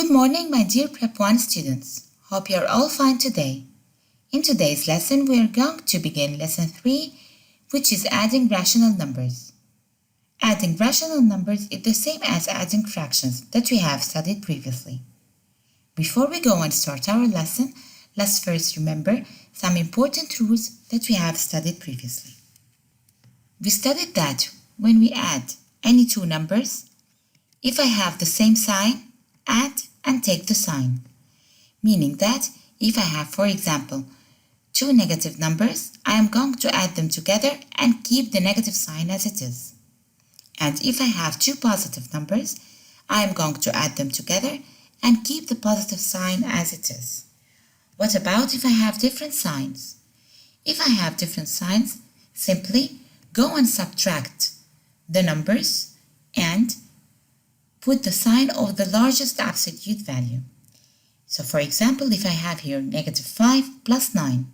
Good morning, my dear Prep 1 students. Hope you're all fine today. In today's lesson, we are going to begin Lesson 3, which is adding rational numbers. Adding rational numbers is the same as adding fractions that we have studied previously. Before we go and start our lesson, let's first remember some important rules that we have studied previously. We studied that when we add any two numbers, if I have the same sign, add and take the sign. Meaning that if I have, for example, two negative numbers, I am going to add them together and keep the negative sign as it is. And if I have two positive numbers, I am going to add them together and keep the positive sign as it is. What about if I have different signs? If I have different signs, simply go and subtract the numbers and put the sign of the largest absolute value. So for example, if I have here -5 plus 9,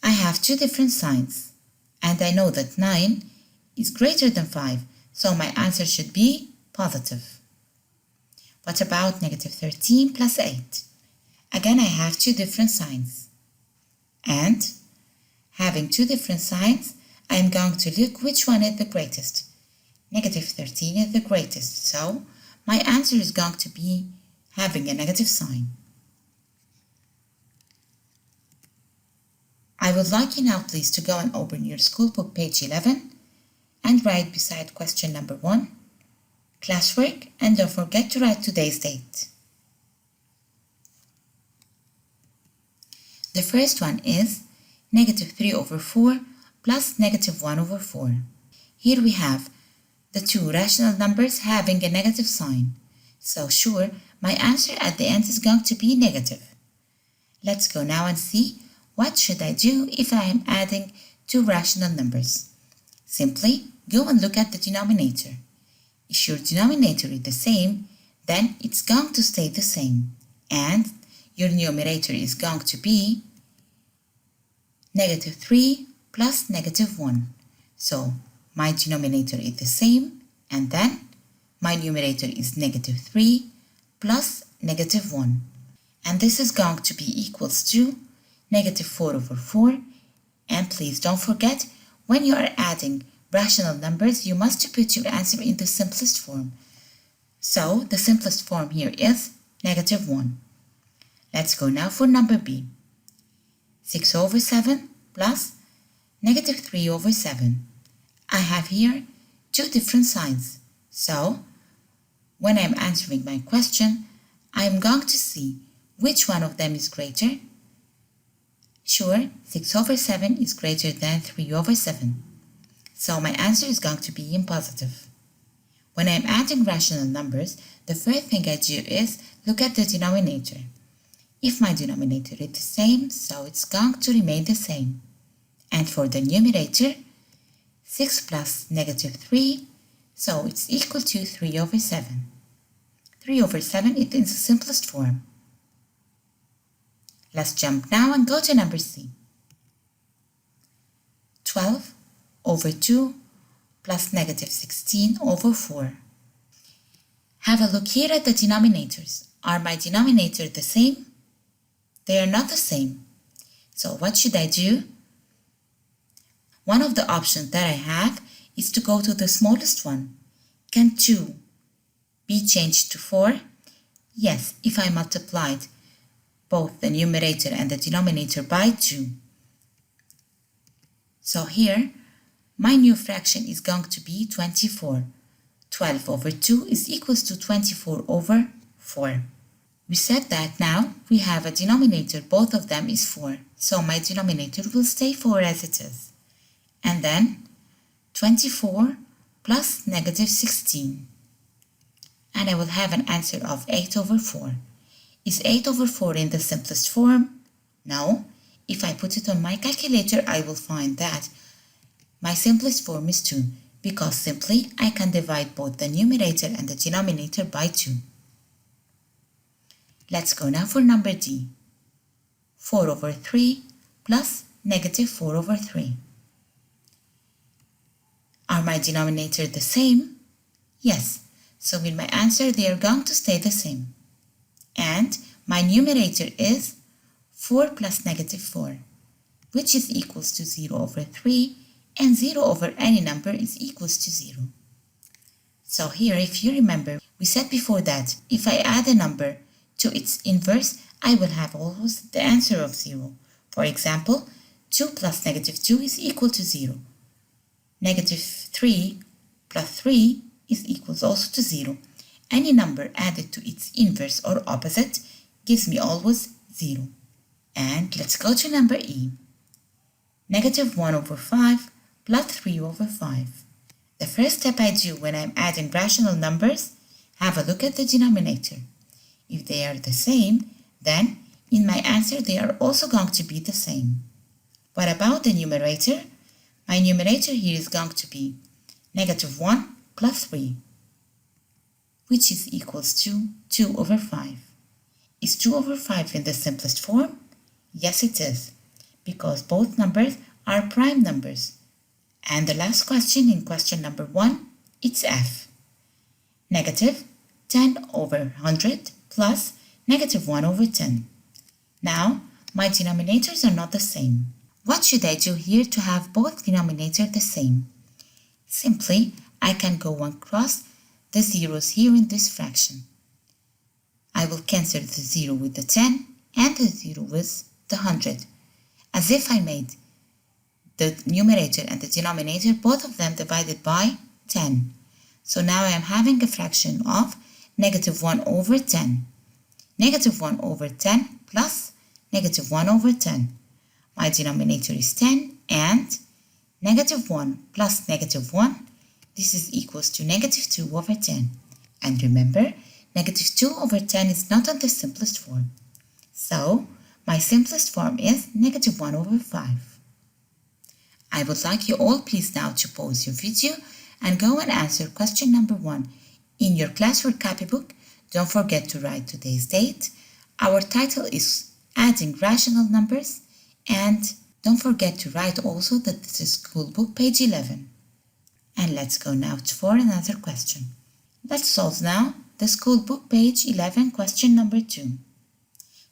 I have two different signs, and I know that 9 is greater than 5, so my answer should be positive. What about -13 plus 8? Again, I have two different signs. And having two different signs, I am going to look which one is the greatest. -13 is the greatest, so my answer is going to be having a negative sign. I would like you now please to go and open your school book page 11 and write beside question number 1, classwork, and don't forget to write today's date. The first one is -3/4 plus -1/4. Here we have the two rational numbers having a negative sign. So sure, my answer at the end is going to be negative. Let's go now and see what should I do if I am adding two rational numbers. Simply go and look at the denominator. If your denominator is the same, then it's going to stay the same. And your numerator is going to be -3 plus -1. So my denominator is the same, and then my numerator is -3 plus -1. And this is going to be equals to -4/4. And please don't forget, when you are adding rational numbers, you must put your answer in the simplest form. So the simplest form here is -1. Let's go now for number B. 6/7 plus -3/7. I have here two different signs. So when I'm answering my question, I'm going to see which one of them is greater. Sure, 6/7 is greater than 3/7. So my answer is going to be in positive. When I'm adding rational numbers, the first thing I do is look at the denominator. If my denominator is the same, so it's going to remain the same. And for the numerator, 6 plus -3, so it's equal to 3/7. 3/7 is in the simplest form. Let's jump now and go to number C. 12/2 plus -16/4. Have a look here at the denominators. Are my denominators the same? They are not the same. So what should I do? One of the options that I have is to go to the smallest one. Can 2 be changed to 4? Yes, if I multiplied both the numerator and the denominator by 2. So here, my new fraction is going to be 24. 12/2 is equals to 24/4. We said that now we have a denominator, both of them is 4. So my denominator will stay 4 as it is. And then 24 plus -16. And I will have an answer of 8/4. Is 8/4 in the simplest form? No. If I put it on my calculator, I will find that my simplest form is 2, because simply I can divide both the numerator and the denominator by 2. Let's go now for number D. 4/3 plus -4/3. Are my denominator the same? Yes, So in my answer, they are going to stay the same. And my numerator is 4 plus negative 4, which is equals to 0 over 3, and 0 over any number is equals to 0. So here, if you remember, we said before that if I add a number to its inverse, I will have always the answer of 0. For example, 2 plus negative 2 is equal to 0. Negative 3 plus 3 is equals also to 0. Any number added to its inverse or opposite gives me always 0. And let's go to number E. Negative 1 over 5 plus 3 over 5. The first step I do when I'm adding rational numbers, have a look at the denominator. If they are the same, then in my answer they are also going to be the same. What about the numerator? My numerator here is going to be negative 1 plus 3, which is equals to 2 over 5. Is 2 over 5 in the simplest form? Yes, it is, because both numbers are prime numbers. And the last question in question number 1, it's F. Negative 10 over 100 plus negative 1 over 10. Now, my denominators are not the same. What should I do here to have both denominators the same? Simply, I can go across the zeros here in this fraction. I will cancel the 0 with the 10 and the 0 with the 100, as if I made the numerator and the denominator, both of them divided by 10. So now I am having a fraction of negative 1 over 10. Negative 1 over 10 plus negative 1 over 10. My denominator is 10 and negative 1 plus negative 1, this is equals to negative 2 over 10. And remember, negative 2 over 10 is not on the simplest form. So my simplest form is negative 1 over 5. I would like you all please now to pause your video and go and answer question number 1 in your classwork copybook. Don't forget to write today's date. Our title is Adding Rational Numbers, and don't forget to write also that this is school book page 11. And let's go now for another question. Let's solve now the school book page 11 question number 2.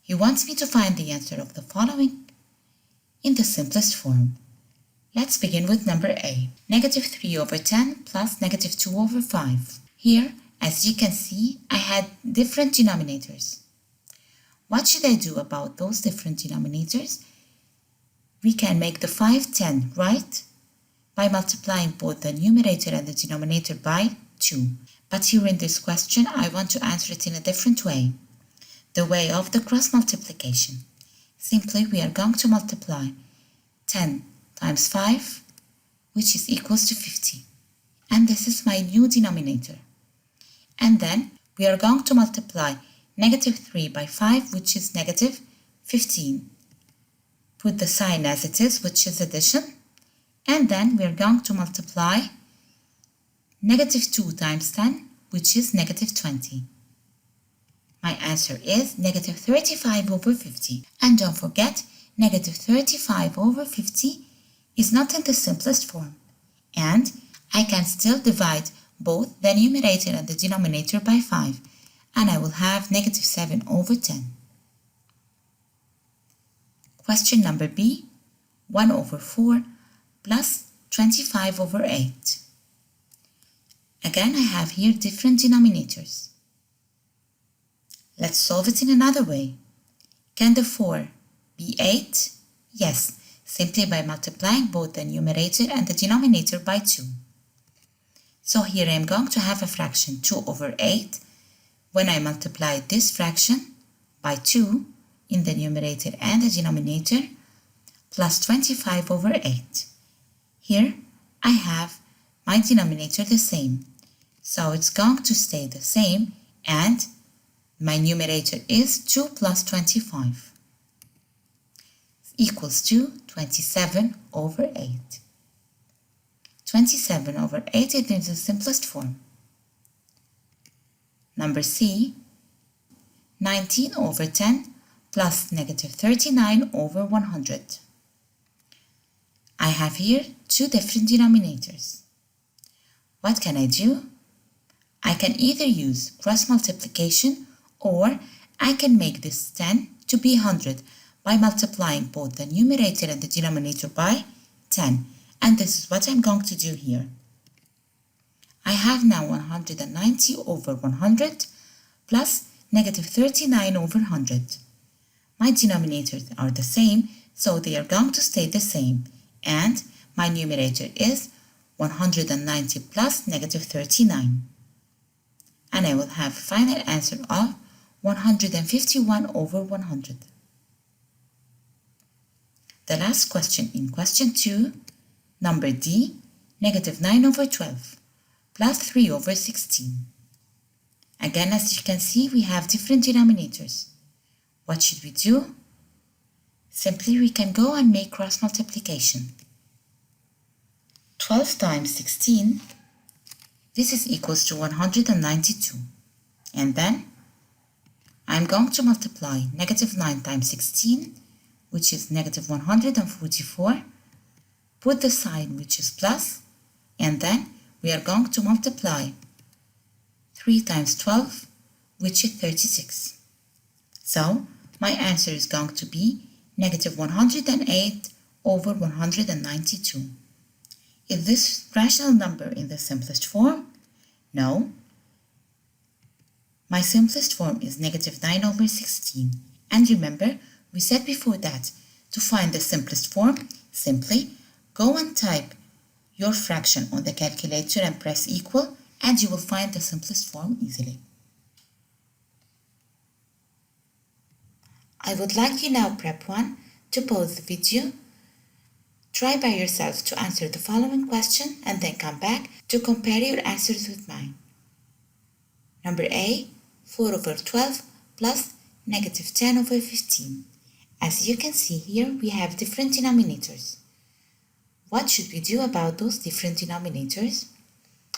He wants me to find the answer of the following in the simplest form. Let's begin with number A. Negative 3 over 10 plus negative 2 over 5. Here, as you can see, I had different denominators. What should I do about those different denominators? We can make the 5 10, right? By multiplying both the numerator and the denominator by 2. But here in this question, I want to answer it in a different way. The way of the cross multiplication. Simply, we are going to multiply 10 times 5, which is equals to 50. And this is my new denominator. And then we are going to multiply negative 3 by 5, which is negative 15. Put the sign as it is, which is addition. And then we are going to multiply negative 2 times 10, which is negative 20. My answer is negative 35 over 50. And don't forget, negative 35 over 50 is not in the simplest form, and I can still divide both the numerator and the denominator by 5, and I will have negative 7 over 10. Question number B, 1 over 4 plus 25 over 8. Again, I have here different denominators. Let's solve it in another way. Can the 4 be 8? Yes. Simply by multiplying both the numerator and the denominator by 2. So here I am going to have a fraction 2 over 8 when I multiply this fraction by 2 in the numerator and the denominator plus 25 over 8. Here I have my denominator the same, so it's going to stay the same, and my numerator is 2 plus 25 equals to 27 over 8. 27 over 8 is in the simplest form. Number C, 19 over 10 plus negative 39 over 100. I have here two different denominators. What can I do? I can either use cross multiplication or I can make this 10 to be 100 by multiplying both the numerator and the denominator by 10. And this is what I'm going to do here. I have now 190 over 100 plus negative 39 over 100. My denominators are the same, so they are going to stay the same. And my numerator is 190 plus negative 39. And I will have a final answer of 151 over 100. The last question in question 2, number D, negative 9 over 12 plus 3 over 16. Again, as you can see, we have different denominators. What should we do? Simply, we can go and make cross multiplication. 12 times 16, this is equals to 192. And then, I'm going to multiply negative 9 times 16, which is negative 144, put the sign which is plus, and then we are going to multiply 3 times 12, which is 36. So, my answer is going to be negative 108 over 192. Is this rational number in the simplest form? No. My simplest form is negative 9 over 16. And remember, we said before that to find the simplest form, simply go and type your fraction on the calculator and press equal, and you will find the simplest form easily. I would like you now, Prep 1, to pause the video, try by yourself to answer the following question, and then come back to compare your answers with mine. Number A, 4 over 12 plus negative 10 over 15. As you can see here, we have different denominators. What should we do about those different denominators?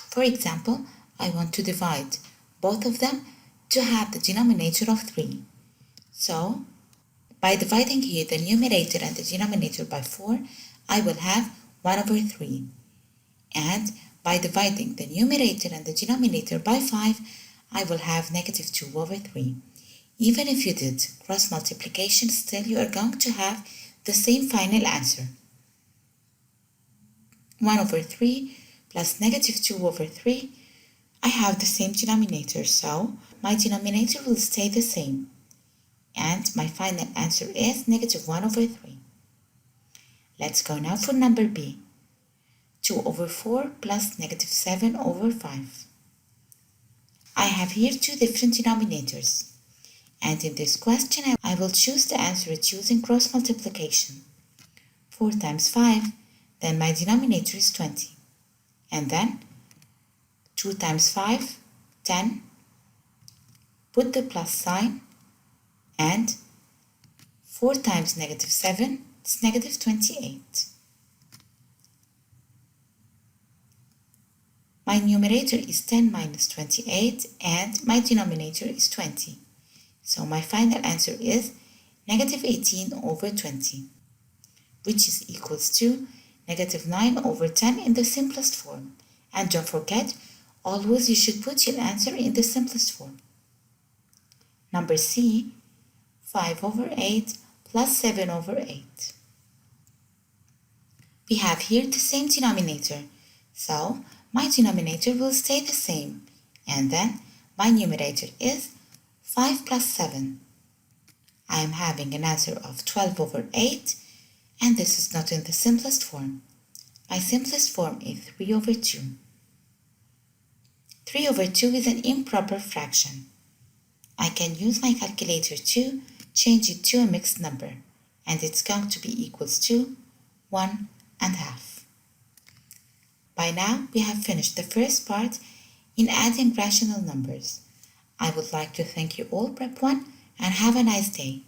For example, I want to divide both of them to have the denominator of 3. So, by dividing here the numerator and the denominator by 4, I will have 1 over 3. And by dividing the numerator and the denominator by 5, I will have negative 2 over 3. Even if you did cross multiplication, still you are going to have the same final answer. 1 over 3 plus negative 2 over 3, I have the same denominator, so my denominator will stay the same. And my final answer is negative 1 over 3. Let's go now for number B. 2 over 4 plus negative 7 over 5. I have here two different denominators. And in this question, I will choose the answer using cross multiplication. 4 times 5, then my denominator is 20. And then 2 times 5, 10. Put the plus sign. And 4 times negative 7, it's negative 28. My numerator is 10 minus 28 and my denominator is 20. So my final answer is negative 18 over 20, which is equals to negative 9 over 10 in the simplest form. And don't forget, always you should put your answer in the simplest form. Number C, 5 over 8 plus 7 over 8. We have here the same denominator, so my denominator will stay the same, and then my numerator is 5 plus 7. I am having an answer of 12 over 8, and this is not in the simplest form. My simplest form is 3 over 2. 3 over 2 is an improper fraction. I can use my calculator to change it to a mixed number, and it's going to be equals to 1.5. By now, we have finished the first part in adding rational numbers. I would like to thank you all, Prep 1, and have a nice day.